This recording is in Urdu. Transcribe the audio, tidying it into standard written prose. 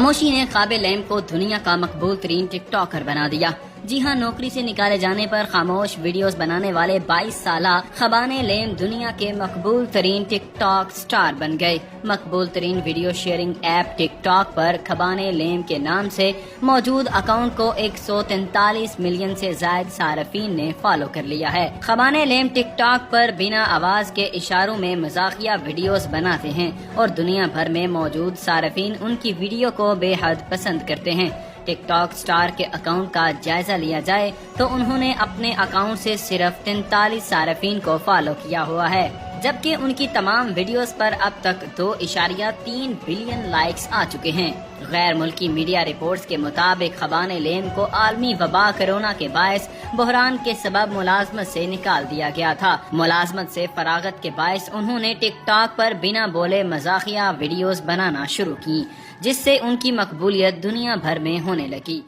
خاموشی نے خاب لیم کو دنیا کا مقبول ترین ٹک ٹاکر بنا دیا۔ جی ہاں، نوکری سے نکالے جانے پر خاموش ویڈیوز بنانے والے 22 سالہ خبانے لیم دنیا کے مقبول ترین ٹک ٹاک سٹار بن گئے۔ مقبول ترین ویڈیو شیئرنگ ایپ ٹک ٹاک پر خبانے لیم کے نام سے موجود اکاؤنٹ کو 143 ملین سے زائد صارفین نے فالو کر لیا ہے۔ خبانے لیم ٹک ٹاک پر بنا آواز کے اشاروں میں مزاحیہ ویڈیوز بناتے ہیں اور دنیا بھر میں موجود صارفین ان کی ویڈیو کو بے حد پسند کرتے ہیں۔ ٹک ٹاک سٹار کے اکاؤنٹ کا جائزہ لیا جائے تو انہوں نے اپنے اکاؤنٹ سے صرف 43 صارفین کو فالو کیا ہوا ہے، جبکہ ان کی تمام ویڈیوز پر اب تک 2.3 بلین لائکس آ چکے ہیں۔ غیر ملکی میڈیا رپورٹس کے مطابق خبانے لیم کو عالمی وبا کرونا کے باعث بحران کے سبب ملازمت سے نکال دیا گیا تھا۔ ملازمت سے فراغت کے باعث انہوں نے ٹک ٹاک پر بنا بولے مزاحیہ ویڈیوز بنانا شروع کی، جس سے ان کی مقبولیت دنیا بھر میں ہونے لگی۔